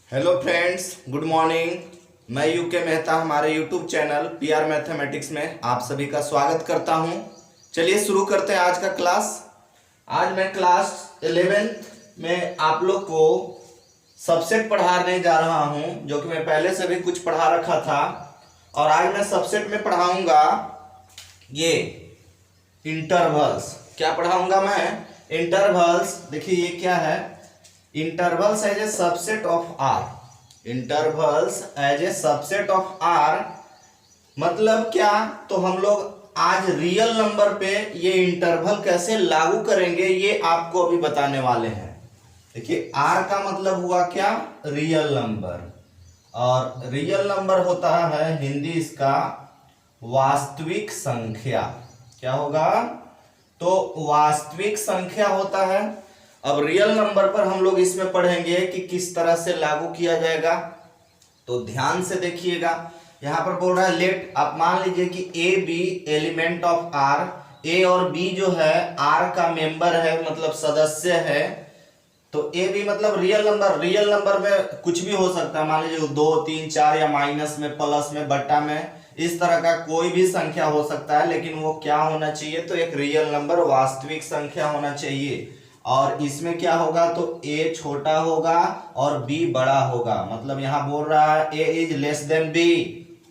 Hello friends, good morning. मैं UK Mehta हमारे YouTube channel PR mathematics में आप सभी का स्वागत करता हूं। चलिए शुरू करते हैं आज का क्लास। आज मैं क्लास 11th में आप लोग को सबसेट पढ़ाने जा रहा हूं, जो कि मैं पहले से भी कुछ पढ़ा रखा था। और आज मैं सबसेट में पढ़ाऊंगा ये इंटरवल्स। क्या पढ़ाऊंगा मैं? इंटरवल्स। देखिए ये क्या है? Intervals as a subset of R. Intervals as a subset of R मतलब क्या? तो हम लोग आज रियल नंबर पे ये इंटरवल कैसे लागू करेंगे ये आपको अभी बताने वाले हैं। देखिए आर का मतलब हुआ क्या? Real number. और रियल नंबर होता है हिंदी इसका वास्तविक संख्या। क्या होगा? तो वास्तविक संख्या होता है। अब रियल नंबर पर हम लोग इसमें पढ़ेंगे कि किस तरह से लागू किया जाएगा। तो ध्यान से देखिएगा, यहां पर बोल रहा है लेट। आप मान लीजिए कि a b element of R. A और बी जो है आर का मेंबर है, मतलब सदस्य है। तो ए बी मतलब रियल नंबर। रियल नंबर में कुछ भी हो सकता है, मान लीजिए 2 3 4 या माइनस में, प्लस में, बट्टा में, इस तरह का कोई भी संख्या हो सकता है। लेकिन वो क्या होना चाहिए? तो एक रियल नंबर, वास्तविक संख्या होना चाहिए। और इसमें क्या होगा? तो a छोटा होगा और b बड़ा होगा। मतलब यहां बोल रहा है a is less than b।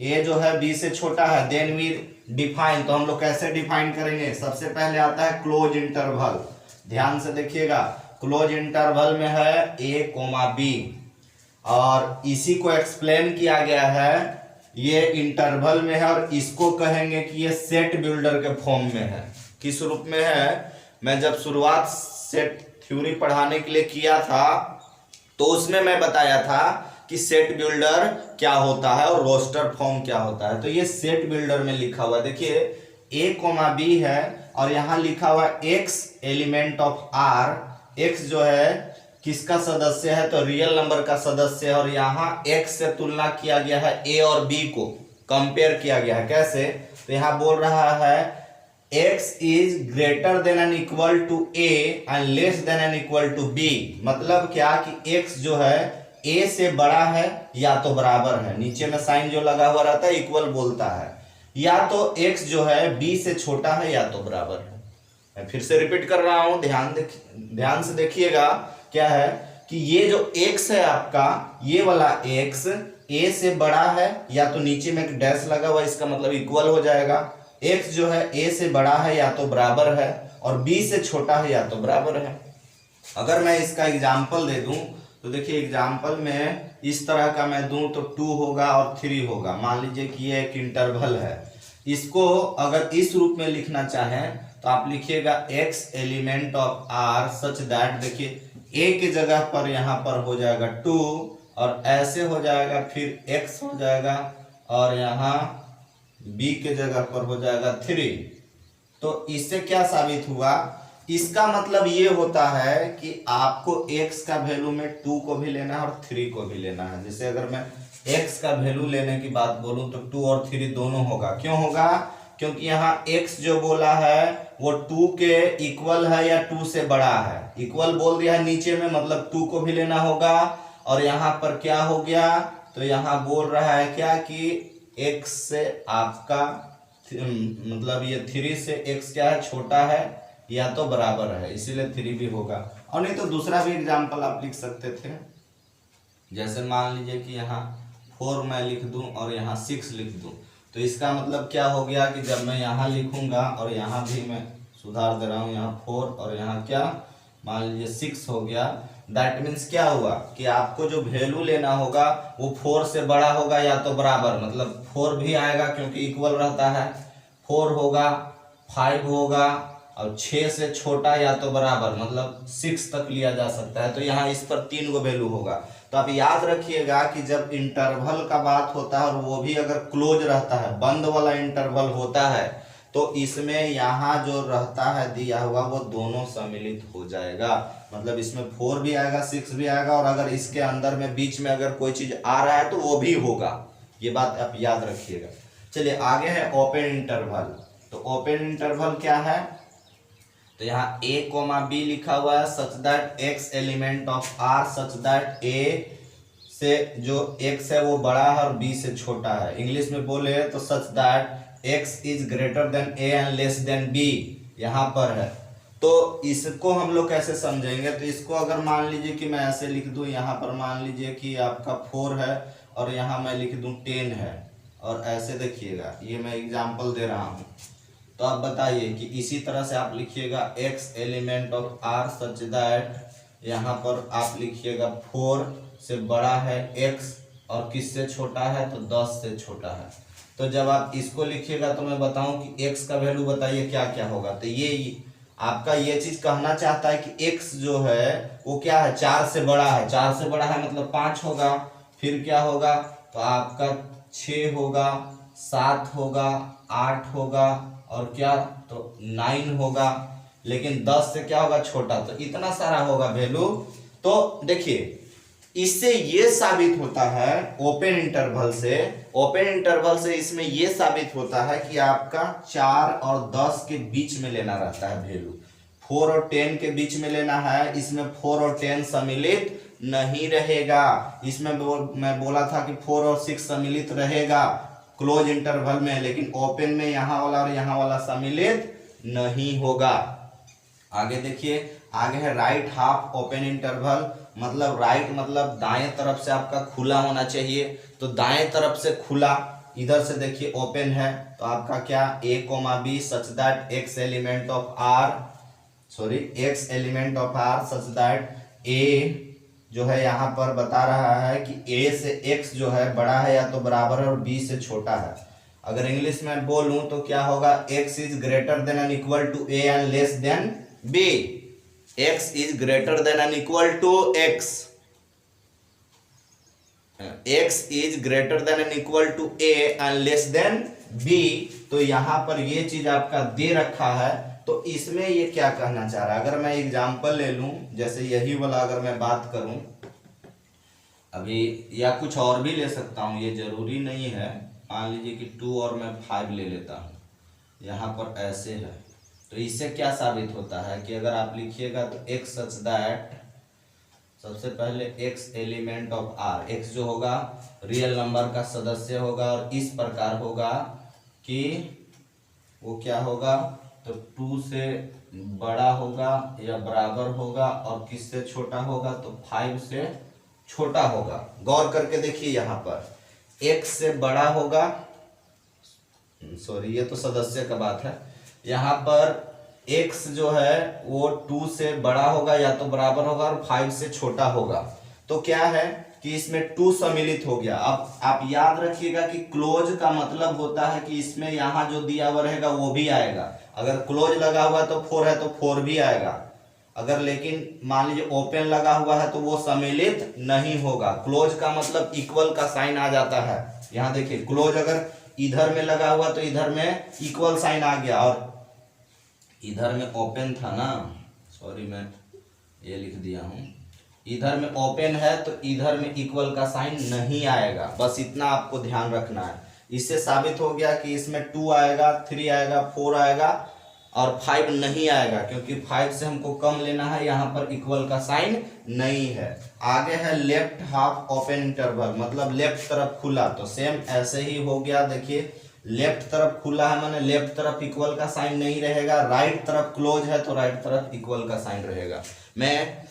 a जो है b से छोटा है। Then we define. तो हम लोग कैसे डिफाइन करेंगे? सबसे पहले आता है क्लोज इंटरवल। ध्यान से देखिएगा, क्लोज इंटरवल में है a, b। और इसी को एक्सप्लेन किया गया है, ये इंटरवल में है। और इसको कहेंगे कि ये सेट बिल्डर के फॉर्म में है। किस रूप में है? मैं जब शुरुआत सेट थ्योरी पढ़ाने के लिए किया था तो उसमें मैं बताया था कि सेट बिल्डर क्या होता है और रोस्टर फॉर्म क्या होता है। तो ये सेट बिल्डर में लिखा हुआ, देखिए a, b है और यहां लिखा हुआ x element of r। x जो है किसका सदस्य है? तो रियल नंबर का सदस्य है। और यहाँ x से तुलना किया गया है, a और b को कंपेयर किया गया है। कैसे? तो यहाँ बोल रहा है x is greater than and equal to a and less than and equal to b। मतलब क्या कि x जो है a से बड़ा है या तो बराबर है। नीचे में साइन जो लगा हुआ रहता है इक्वल बोलता है। या तो x जो है b से छोटा है या तो बराबर है। मैं फिर से रिपीट कर रहा हूं, ध्यान से देखिएगा। क्या है कि ये जो x है आपका, ये वाला x a से बड़ा है या तो नीचे में एक डैश लगा हुआ, इसका मतलब इक्वल हो जाएगा। x जो है a से बड़ा है या तो बराबर है, और b से छोटा है या तो बराबर है। अगर मैं इसका एग्जाम्पल दे दूं तो देखिए एग्जाम्पल में इस तरह का मैं दूं तो 2 होगा और 3 होगा। मान लीजिए कि ये एक इंटरवल है। इसको अगर इस रूप में लिखना चाहें तो आप लिखिएगा x element of r such that, देखिए a की जगह पर यहां पर हो जाएगा 2 और ऐसे हो जाएगा, फिर x हो जाएगा और यहाँ b के जगह पर हो जाएगा 3। तो इससे क्या साबित हुआ? इसका मतलब ये होता है कि आपको x का वैल्यू में 2 को भी लेना है और 3 को भी लेना है। जैसे अगर मैं x का वैल्यू लेने की बात बोलूं तो 2 और 3 दोनों होगा। क्यों होगा? क्योंकि यहाँ x जो बोला है वो 2 के इक्वल है या 2 से बड़ा है। इक्वल बोल दिया है नीचे में, मतलब 2 को भी लेना होगा। और यहाँ पर क्या हो गया? तो यहाँ बोल रहा है क्या कि x से आपका मतलब ये 3 से x क्या है? छोटा है या तो बराबर है, इसीलिए 3 भी होगा। और नहीं तो दूसरा भी एग्जाम्पल आप लिख सकते थे। जैसे मान लीजिए कि यहाँ 4 मैं लिख दूं और यहाँ 6 लिख दूं, तो इसका मतलब क्या हो गया कि जब मैं यहाँ लिखूंगा, और यहाँ भी मैं सुधार दे रहा हूँ, यहाँ 4 और यहाँ क्या मान लीजिए 6 हो गया। दैट मीन्स क्या हुआ कि आपको जो वैल्यू लेना होगा वो 4 से बड़ा होगा या तो बराबर, मतलब 4 भी आएगा क्योंकि इक्वल रहता है। 4 होगा, 5 होगा और 6 से छोटा या तो बराबर, मतलब 6 तक लिया जा सकता है। तो यहाँ इस पर 3 गो वैल्यू होगा। तो आप याद रखिएगा कि जब इंटरवल का बात होता है और वो भी अगर क्लोज रहता है, बंद वाला इंटरवल होता है, तो इसमें यहाँ जो रहता है दिया हुआ वो दोनों सम्मिलित हो जाएगा। मतलब इसमें 4 भी आएगा, 6 भी आएगा, और अगर इसके अंदर में बीच में अगर कोई चीज आ रहा है तो वो भी होगा। ये बात आप याद रखिएगा। चलिए आगे है ओपन इंटरवल। तो ओपन इंटरवल क्या है? तो यहाँ a, b लिखा हुआ है such that x element of r such that a से जो x है वो बड़ा है और b से छोटा है। इंग्लिश में बोले तो such that x is greater then a and less than b यहाँ पर है। तो इसको हम लोग कैसे समझेंगे, तो इसको अगर मान लीजिए कि मैं ऐसे लिख दूं, यहाँ पर मान लीजिए कि आपका 4 है और यहाँ मैं लिख दूं 10 है, और ऐसे देखिएगा, ये मैं एग्जांपल दे रहा हूँ। तो आप बताइए कि इसी तरह से आप लिखिएगा x element of r such that यहाँ पर आप लिखिएगा 4 से बड़ा है x और किससे छोटा है, तो 10 से छोटा है। तो जब आप इसको लिखिएगा तो मैं बताऊं कि x का वैल्यू बताइए क्या क्या होगा। तो ये आपका ये चीज कहना चाहता है कि x जो है वो क्या है, 4 से बड़ा है। 4 से बड़ा है मतलब 5 होगा, फिर क्या होगा, तो आपका 6 होगा, 7 होगा, 8 होगा और क्या, तो 9 होगा। लेकिन 10 से क्या होगा, छोटा। तो इतना सारा होगा वैल्यू। तो देखिए इससे ये साबित होता है ओपन इंटरवल से इसमें ये साबित होता है कि आपका 4 और 10 के बीच में लेना रहता है वैल्यू। 4 और 10 के बीच में लेना है। इसमें 4 और 10 सम्मिलित नहीं रहेगा। इसमें मैं बोला था कि 4 और 6 सम्मिलित रहेगा क्लोज इंटरवल में, लेकिन ओपन में यहाँ वाला और यहाँ वाला सम्मिलित नहीं होगा। आगे देखिए, आगे है राइट हाफ ओपन इंटरवल। मतलब राइट मतलब दाएं तरफ से आपका खुला होना चाहिए। तो दाएं तरफ से खुला, इधर से देखिए ओपन है, तो आपका क्या a, b such that x element of r such that a जो है यहाँ पर बता रहा है कि a से x जो है बड़ा है या तो बराबर है और b से छोटा है। अगर इंग्लिश में बोलूं तो क्या होगा, x is greater than and equal to a and less than b। x is greater than and equal to x is greater than and equal to a and less than b। तो यहां पर ये चीज आपका दे रखा है। तो इसमें ये क्या कहना चाह रहा है, अगर मैं एग्जांपल ले लूं, जैसे यही वाला अगर मैं बात करूं अभी, या कुछ और भी ले सकता हूं, ये जरूरी नहीं है। मान लीजिए कि 2 और मैं 5 ले लेता हूं, यहां पर ऐसे है। तो इससे क्या साबित होता है कि अगर आप लिखिएगा तो x सच दैट, सबसे पहले x element of r, x जो होगा रियल नंबर का सदस्य होगा और इस प्रकार होगा कि वो क्या होगा, तो 2 से बड़ा होगा या बराबर होगा और किससे छोटा होगा, तो 5 से छोटा होगा। गौर करके देखिए, यहाँ पर x से बड़ा होगा, सॉरी ये तो सदस्य का बात है, यहाँ पर x जो है वो 2 से बड़ा होगा या तो बराबर होगा और 5 से छोटा होगा। तो क्या है कि इसमें 2 सम्मिलित हो गया। अब आप याद रखिएगा कि क्लोज का मतलब होता है कि इसमें यहाँ जो दिया हुआ रहेगा वो भी आएगा। अगर क्लोज लगा हुआ तो 4 है तो 4 भी आएगा। अगर लेकिन मान लीजिए ओपन लगा हुआ है तो वो सम्मिलित नहीं होगा। क्लोज का मतलब इक्वल का साइन आ जाता है। यहाँ देखिए, क्लोज अगर इधर में लगा हुआ तो इधर में इक्वल साइन आ गया, और इधर में ओपन था ना, सॉरी मैं ये लिख दिया हूं, इधर में ओपन है तो इधर में इक्वल का साइन नहीं आएगा। बस इतना आपको ध्यान रखना है। इससे साबित हो गया कि इसमें 2 आएगा, 3 आएगा, 4 आएगा और 5 नहीं आएगा, क्योंकि 5 से हमको कम लेना है, यहाँ पर इक्वल का साइन नहीं है। आगे है लेफ्ट हाफ ओपन इंटरवल, मतलब लेफ्ट तरफ खुला। तो सेम ऐसे ही हो गया। देखिए लेफ्ट तरफ खुला है माने लेफ्ट तरफ इक्वल का साइन नहीं रहेगा, राइट तरफ क्लोज है तो राइट तरफ इक्वल का साइन रहेगा। मैं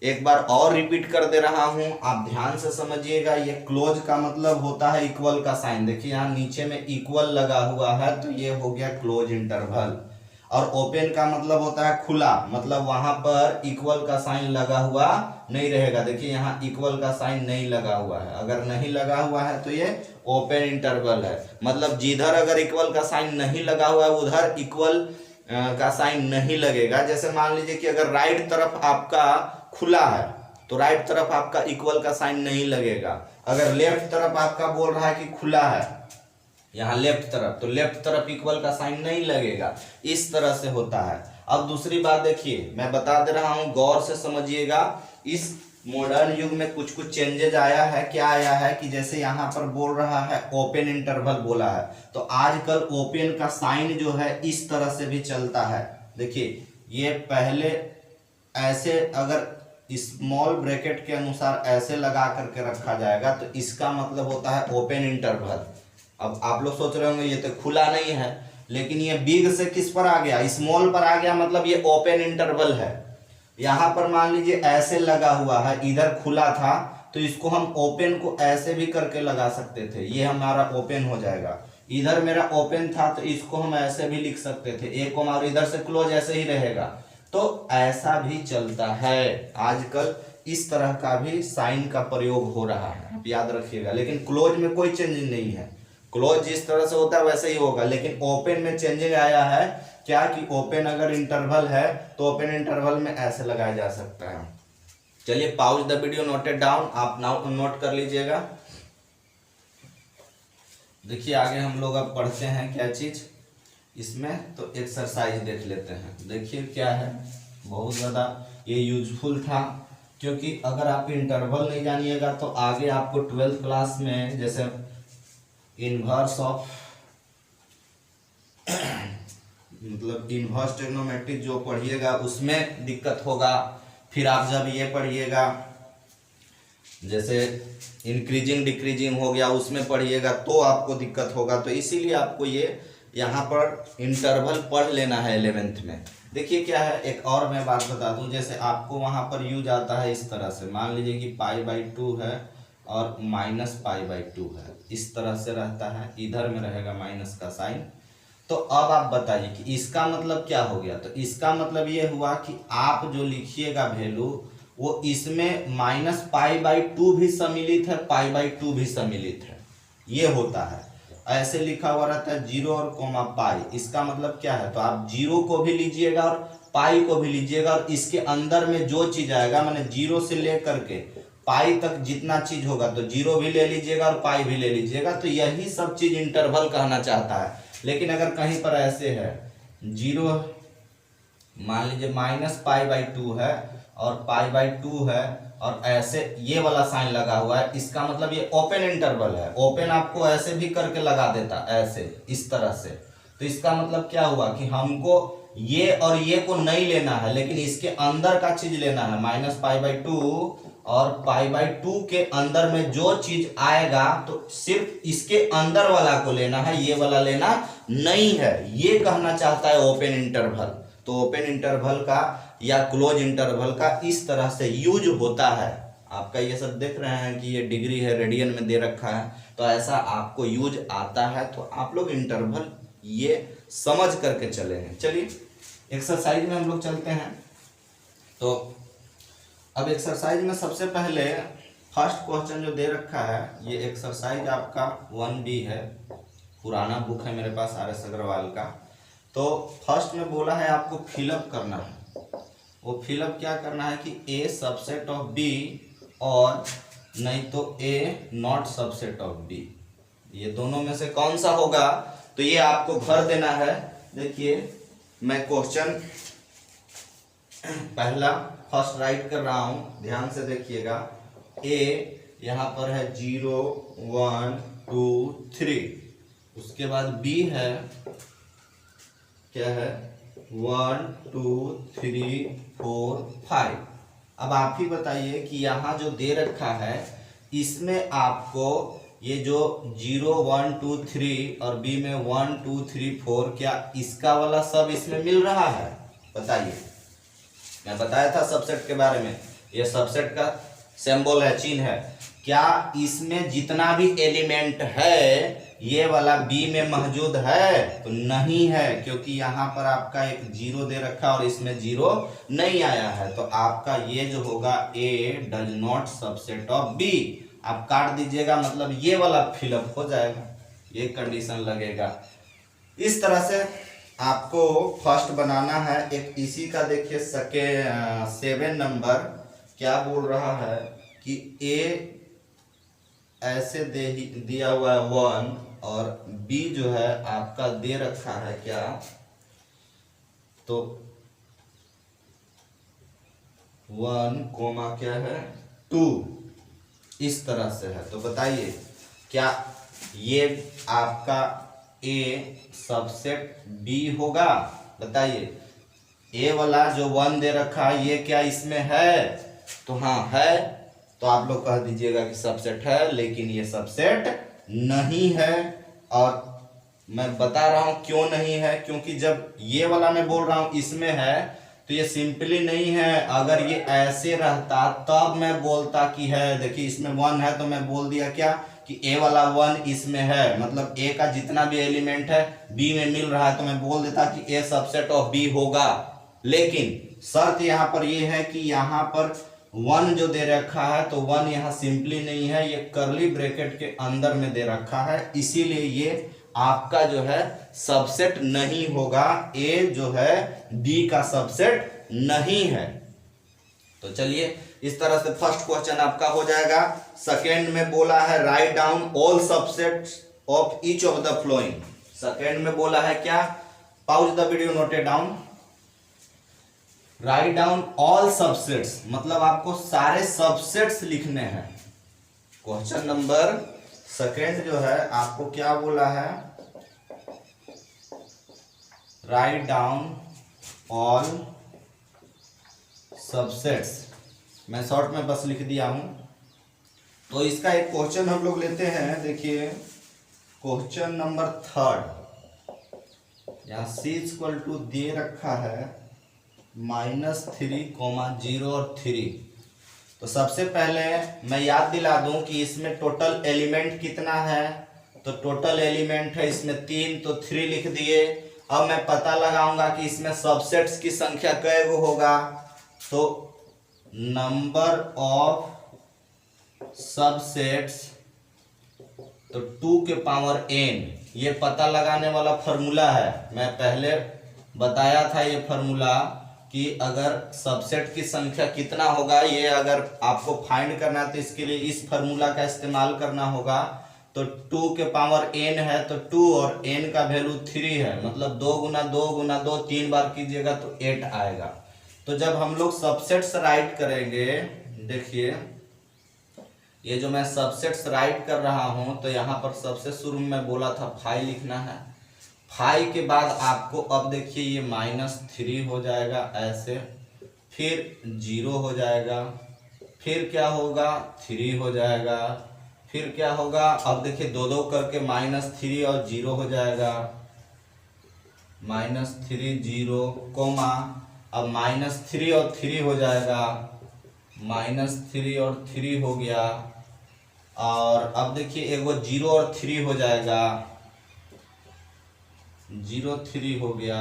एक बार और रिपीट कर दे रहा हूं, आप ध्यान से समझिएगा। ये क्लोज का मतलब होता है इक्वल का साइन। देखिए यहाँ नीचे में इक्वल लगा हुआ है तो ये हो गया क्लोज इंटरवल। और ओपन का मतलब होता है खुला, मतलब वहां पर इक्वल का साइन लगा हुआ नहीं रहेगा। देखिए यहाँ इक्वल का साइन नहीं लगा हुआ है, अगर नहीं लगा हुआ है तो ये ओपन इंटरवल है। मतलब जिधर अगर इक्वल का साइन नहीं लगा हुआ है उधर इक्वल का साइन नहीं लगेगा। जैसे मान लीजिए कि अगर राइट तरफ आपका खुला है तो राइट तरफ आपका इक्वल का साइन नहीं लगेगा। अगर लेफ्ट तरफ आपका बोल रहा है कि खुला है, यहाँ लेफ्ट तरफ, तो लेफ्ट तरफ इक्वल का साइन नहीं लगेगा। इस तरह से होता है। अब दूसरी बात देखिए, मैं बता दे रहा हूं, गौर से समझिएगा। इस मॉडर्न युग में कुछ कुछ चेंजेज आया है। क्या आया है कि जैसे यहाँ पर बोल रहा है ओपन इंटरवल बोला है, तो आजकल ओपन का साइन जो है इस तरह से भी चलता है। देखिए ये पहले ऐसे अगर स्मॉल ब्रैकेट के अनुसार ऐसे लगा करके रखा जाएगा तो इसका मतलब होता है ओपन इंटरवल। अब आप लोग सोच रहे होंगे ये तो खुला नहीं है, लेकिन ये बिग से किस पर आ गया, स्मॉल पर आ गया, मतलब ये ओपन इंटरवल है। यहाँ पर मान लीजिए ऐसे लगा हुआ है, इधर खुला था तो इसको हम ओपन को ऐसे भी करके लगा सकते थे, ये हमारा ओपन हो जाएगा। इधर मेरा ओपन था तो इसको हम ऐसे भी लिख सकते थे, एक और इधर से क्लोज ऐसे ही रहेगा, तो ऐसा भी चलता है। आजकल इस तरह का भी साइन का प्रयोग हो रहा है, आप याद रखिएगा। लेकिन क्लोज में कोई चेंजिंग नहीं है, क्लोज जिस तरह से होता है वैसे ही होगा, लेकिन ओपन में चेंजिंग आया है क्या कि ओपन अगर इंटरवल है तो ओपन इंटरवल में ऐसे लगाया जा सकता है। चलिए pause the video, noted down, आप नोट कर लीजिएगा। देखिए आगे हम लोग अब पढ़ते हैं क्या चीज इसमें, तो एक्सरसाइज देख लेते हैं। देखिए क्या है, बहुत ज़्यादा ये यूजफुल था, क्योंकि अगर आप इंटरवल नहीं जानिएगा तो आगे आपको 12th क्लास में जैसे इनवर्स ऑफ मतलब इनवर्स ट्रिग्नोमेट्री जो पढ़िएगा उसमें दिक्कत होगा। फिर आप जब ये पढ़िएगा जैसे इंक्रीजिंग डिक्रीजिंग हो गया उसमें पढ़िएगा तो आपको दिक्कत होगा। तो इसीलिए आपको ये यहाँ पर इंटरवल पढ़ लेना है 11th में। देखिए क्या है, एक और मैं बात बता दूं, जैसे आपको वहाँ पर यूज आता है इस तरह से, मान लीजिए कि π/2 है और -π/2 है, इस तरह से रहता है, इधर में रहेगा माइनस का साइन। तो अब आप बताइए कि इसका मतलब क्या हो गया। तो इसका मतलब ये हुआ कि आप जो लिखिएगा वैल्यू वो इसमें -π/2 भी सम्मिलित है, π/2 भी सम्मिलित है, ये होता है। ऐसे लिखा हुआ रहता है 0 और कोमा पाई, इसका मतलब क्या है, तो आप 0 को भी लीजिएगा और पाई को भी लीजिएगा, और इसके अंदर में जो चीज आएगा मैंने 0 से लेकर के पाई तक जितना चीज होगा तो 0 भी ले लीजिएगा और पाई भी ले लीजिएगा, तो यही सब चीज इंटरवल कहना चाहता है। लेकिन अगर कहीं पर ऐसे है 0 मान लीजिए -π/2 है और π/2 है और ऐसे ये वाला साइन लगा हुआ है, इसका मतलब ये ओपन इंटरवल है। ओपन आपको ऐसे भी करके लगा देता, ऐसे इस तरह से, तो इसका मतलब क्या हुआ कि हमको ये और ये को नहीं लेना है, लेकिन इसके अंदर का चीज लेना है। -π/2 और π/2 के अंदर में जो चीज आएगा तो सिर्फ इसके अंदर वाला को लेना है, ये वाला लेना नहीं है, ये कहना चाहता है ओपन इंटरवल। तो ओपन इंटरवल का या क्लोज इंटरवल का इस तरह से यूज होता है। आपका ये सब देख रहे हैं कि ये डिग्री है, रेडियन में दे रखा है, तो ऐसा आपको यूज आता है, तो आप लोग इंटरवल ये समझ करके चले हैं। चलिए एक्सरसाइज में हम लोग चलते हैं। तो अब एक्सरसाइज में सबसे पहले फर्स्ट क्वेश्चन जो दे रखा है, ये एक्सरसाइज आपका 1B है, पुराना बुक है मेरे पास RS अग्रवाल का। तो फर्स्ट में बोला है आपको फिलअप करना है, वो फिलअप क्या करना है कि A सबसेट ऑफ B और नहीं तो A not subset of B, ये दोनों में से कौन सा होगा, तो ये आपको भर देना है। देखिए मैं क्वेश्चन पहला फर्स्ट राइट कर रहा हूं, ध्यान से देखिएगा। A यहाँ पर है 0 1 2 3, उसके बाद B है क्या है 1 2 3 4 5। अब आप ही बताइए कि यहाँ जो दे रखा है इसमें आपको ये जो 0 1 2 3 और B में 1 2 3 4, क्या इसका वाला सब इसमें मिल रहा है, बताइए। मैं बताया था सबसेट के बारे में, ये सबसेट का सिंबल है, चिन्ह है। क्या इसमें जितना भी एलिमेंट है ये वाला B में मौजूद है, तो नहीं है, क्योंकि यहाँ पर आपका एक 0 दे रखा और इसमें 0 नहीं आया है। तो आपका ये जो होगा A does not subset of B, आप काट दीजिएगा, मतलब ये वाला फिलअप हो जाएगा, ये कंडीशन लगेगा। इस तरह से आपको फर्स्ट बनाना है। एक इसी का देखिए 7 नंबर क्या बोल रहा है कि A ऐसे दिया हुआ है 1 और B जो है आपका दे रखा है क्या, तो 1 कोमा क्या है 2, इस तरह से है। तो बताइए क्या ये आपका A सबसेट B होगा, बताइए। A वाला जो 1 दे रखा है ये क्या इसमें है, तो हाँ है, तो आप लोग कह दीजिएगा कि सबसेट है, लेकिन ये सबसेट नहीं है। और मैं बता रहा हूं क्यों नहीं है, क्योंकि जब ये वाला मैं बोल रहा हूं इसमें है, तो ये सिंपली नहीं है। अगर ये ऐसे रहता तब मैं बोलता कि है। देखिए इसमें 1 है तो मैं बोल दिया क्या कि ए वाला 1 इसमें है, मतलब ए का जितना भी एलिमेंट है बी में मिल रहा है, तो मैं बोल देता कि ए सबसेट ऑफ बी होगा। लेकिन शर्त यहाँ पर ये है कि यहाँ पर 1 जो दे रखा है, तो 1 यहाँ सिंपली नहीं है, ये करली ब्रैकेट के अंदर में दे रखा है, इसीलिए ये आपका जो है सबसेट नहीं होगा। ए जो है बी का सबसेट नहीं है। तो चलिए इस तरह से फर्स्ट क्वेश्चन आपका हो जाएगा। सेकेंड में बोला है write down all subsets of each of the flowing. Second में बोला है क्या, pause the video, note it down. Write down all subsets मतलब आपको सारे सबसेट्स लिखने हैं। क्वेश्चन नंबर सेकेंड जो है आपको क्या बोला है, राइट डाउन ऑल सबसेट्स। मैं शॉर्ट में बस लिख दिया हूं। तो इसका एक क्वेश्चन हम लोग लेते हैं। देखिए क्वेश्चन नंबर थर्ड, यहां c इक्वल टू दे रखा है -3, 0 और 3। तो सबसे पहले मैं याद दिला दूं कि इसमें टोटल एलिमेंट कितना है। तो टोटल एलिमेंट है इसमें 3, तो 3 लिख दिए। अब मैं पता लगाऊंगा कि इसमें सबसेट्स की संख्या कै गो होगा। तो नंबर ऑफ सबसेट्स, तो 2 के पावर n, ये पता लगाने वाला फॉर्मूला है। मैं पहले बताया था ये फॉर्मूला कि अगर सबसेट की संख्या कितना होगा, ये अगर आपको फाइंड करना है तो इसके लिए इस फॉर्मूला का इस्तेमाल करना होगा। तो 2 के पावर n है, तो 2 और n का वैल्यू 3 है, मतलब 2 गुना 2 गुना 2, 3 बार कीजिएगा तो 8 आएगा। तो जब हम लोग सबसेट्स राइट करेंगे, देखिए ये जो मैं सबसेट्स राइट कर रहा हूं, तो यहाँ पर सबसे शुरू में मैं बोला था 5 लिखना है। 5 के बाद आपको अब देखिए ये -3 हो जाएगा ऐसे, फिर 0 हो जाएगा, फिर क्या होगा 3 हो जाएगा, फिर क्या होगा, अब देखिए 2 करके -3 और 0 हो जाएगा, -3 0 कोमा, अब -3 और 3 हो जाएगा, -3 और 3 हो गया, और अब देखिए एगो 0 और 3 हो जाएगा, 0 3 हो गया।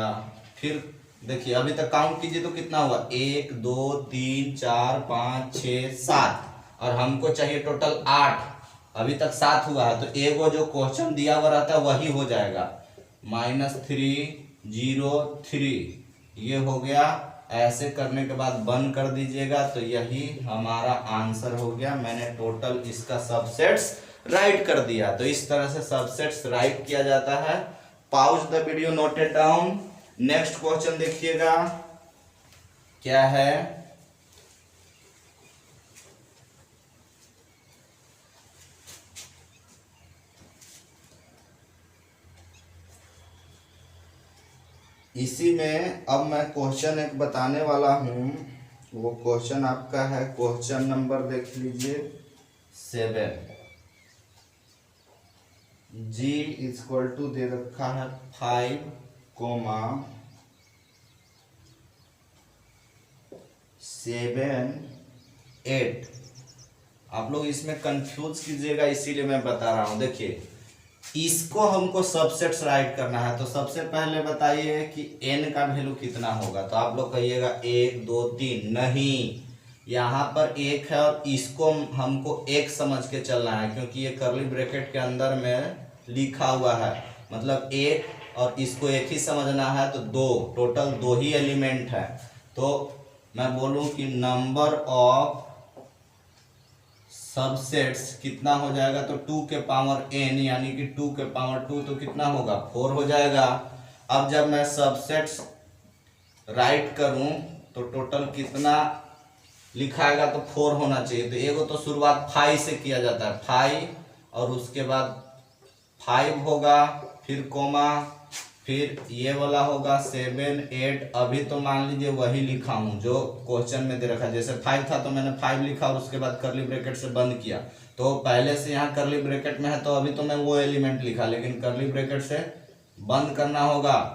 फिर देखिए अभी तक काउंट कीजिए तो कितना हुआ, 1 2 3 4 5 6 7, और हमको चाहिए टोटल 8, अभी तक 7 हुआ है। तो एगो जो क्वेश्चन दिया हुआ रहता है वही हो जाएगा, -3 0 3, ये हो गया। ऐसे करने के बाद बंद कर दीजिएगा, तो यही हमारा आंसर हो गया। मैंने टोटल इसका सबसेट्स राइट कर दिया। तो इस तरह से सबसेट्स राइट किया जाता है। Pause the video, note it down. Next question देखिएगा क्या है, इसी में अब मैं क्वेश्चन एक बताने वाला हूं। वो क्वेश्चन आपका है क्वेश्चन नंबर देख लीजिए 7। g इक्वल टू दे रखा है 5, 7 8। आप लोग इसमें कंफ्यूज कीजिएगा, इसीलिए मैं बता रहा हूं। देखिए इसको हमको सबसेट्स राइट करना है, तो सबसे पहले बताइए कि n का वैल्यू कितना होगा। तो आप लोग कहिएगा 1 2 3, नहीं, यहाँ पर 1 है और इसको हमको 1 समझ के चलना है, क्योंकि ये करली ब्रैकेट के अंदर में लिखा हुआ है, मतलब 1 और इसको 1 ही समझना है। तो 2, टोटल 2 ही एलिमेंट है। तो मैं बोलूं कि नंबर ऑफ सबसेट्स कितना हो जाएगा, तो 2 के पावर n, यानी कि 2 के पावर 2, तो कितना होगा 4 हो जाएगा। अब जब मैं सबसेट्स राइट करूं तो टोटल कितना लिखाएगा, तो 4 होना चाहिए। तो एगो तो शुरुआत 5 से किया जाता है, 5 और उसके बाद 5 होगा, फिर कोमा, फिर ये वाला होगा 7 8। अभी तो मान लीजिए वही लिखा हूँ जो क्वेश्चन में दे रखा है। जैसे 5 था तो मैंने 5 लिखा और उसके बाद करली ब्रैकेट से बंद किया, तो पहले से यहाँ करली ब्रैकेट में है तो अभी तो मैं वो एलिमेंट लिखा, लेकिन करली ब्रैकेट से बंद करना होगा।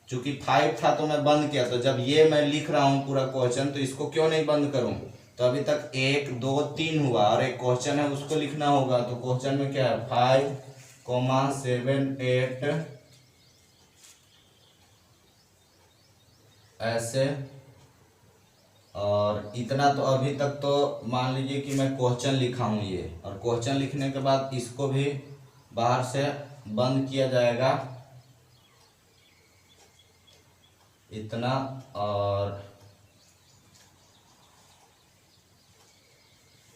चूंकि 5 था तो मैं बंद किया, तो जब ये मैं लिख रहा हूँ पूरा क्वेश्चन तो इसको क्यों नहीं बंद करूँ। तो अभी तक 1 2 3 हुआ और एक क्वेश्चन है उसको लिखना होगा। तो क्वेश्चन में क्या है 5 7 8 ऐसे, और इतना तो अभी तक तो मान लीजिए कि मैं क्वेश्चन लिखा हूँ ये, और क्वेश्चन लिखने के बाद इसको भी बाहर से बंद किया जाएगा इतना। और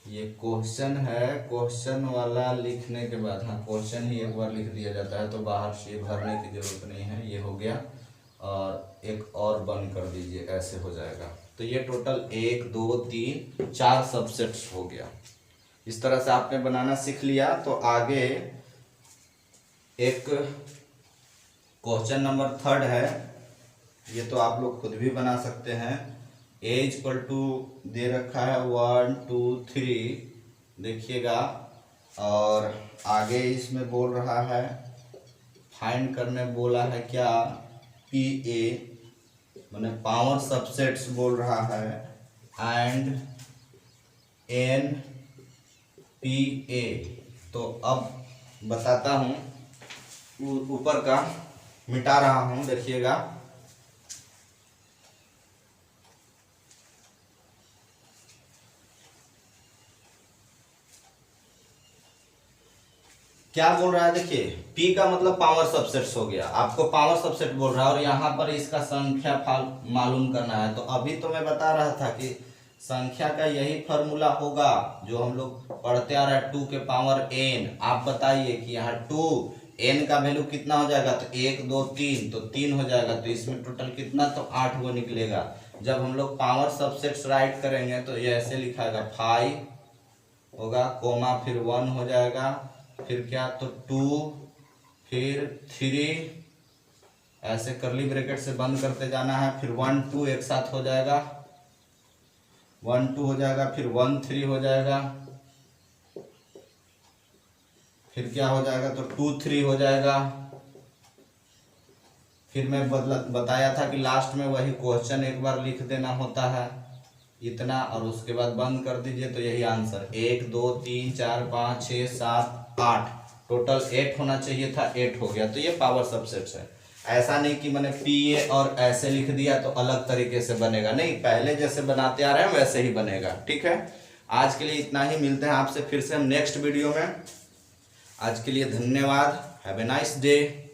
ये क्वेश्चन है, क्वेश्चन वाला लिखने के बाद, हाँ क्वेश्चन ही एक बार लिख दिया जाता है तो बाहर से भरने की जरूरत नहीं है। ये हो गया और एक और बंद कर दीजिए, ऐसे हो जाएगा। तो ये टोटल 1 2 3 4 सबसेट्स हो गया। इस तरह से आपने बनाना सीख लिया। तो आगे एक क्वेश्चन नंबर 3 है, ये तो आप लोग खुद भी बना सकते हैं। a इक्वल टू दे रखा है 1 2 3, देखिएगा। और आगे इसमें बोल रहा है फाइंड करने बोला है क्या, PA मैंने पावर सबसेट्स बोल रहा है एंड NPA। तो अब बताता हूँ, ऊपर का मिटा रहा हूँ, देखिएगा। क्या बोल रहा है, देखिए P का मतलब पावर सबसेट्स हो गया, आपको पावर सबसेट बोल रहा है, और यहाँ पर इसका संख्या मालूम करना है। तो अभी तो मैं बता रहा था कि संख्या का यही फॉर्मूला होगा जो हम लोग पढ़ते आ रहे हैं, 2 के पावर n। आप बताइए कि यहाँ 2 n का वैल्यू कितना हो जाएगा, तो 1 2 3, तो 3 हो जाएगा। तो इसमें टोटल कितना, तो 8 वो निकलेगा। जब हम लोग पावर सबसेट्स राइट करेंगे तो ये ऐसे लिखाएगा 5 होगा, कोमा फिर 1 हो जाएगा, फिर क्या, तो 2 फिर 3, ऐसे करली ब्रैकेट से बंद करते जाना है। फिर 1 2 एक साथ हो जाएगा, 1 2 हो जाएगा, फिर 1 3 हो जाएगा, फिर क्या हो जाएगा, तो 2 3 हो जाएगा। फिर मैं बताया था कि लास्ट में वही क्वेश्चन एक बार लिख देना होता है इतना, और उसके बाद बंद कर दीजिए। तो यही आंसर 1 2 3 4 5 6 7 8, टोटल 8 होना चाहिए था, 8 हो गया। तो ये पावर सबसेट्स है। ऐसा नहीं कि मैंने PA और ऐसे लिख दिया तो अलग तरीके से बनेगा, नहीं, पहले जैसे बनाते आ रहे हैं वैसे ही बनेगा। ठीक है, आज के लिए इतना ही, मिलते हैं आपसे फिर से हम नेक्स्ट वीडियो में। आज के लिए धन्यवाद, हैव ए नाइस डे।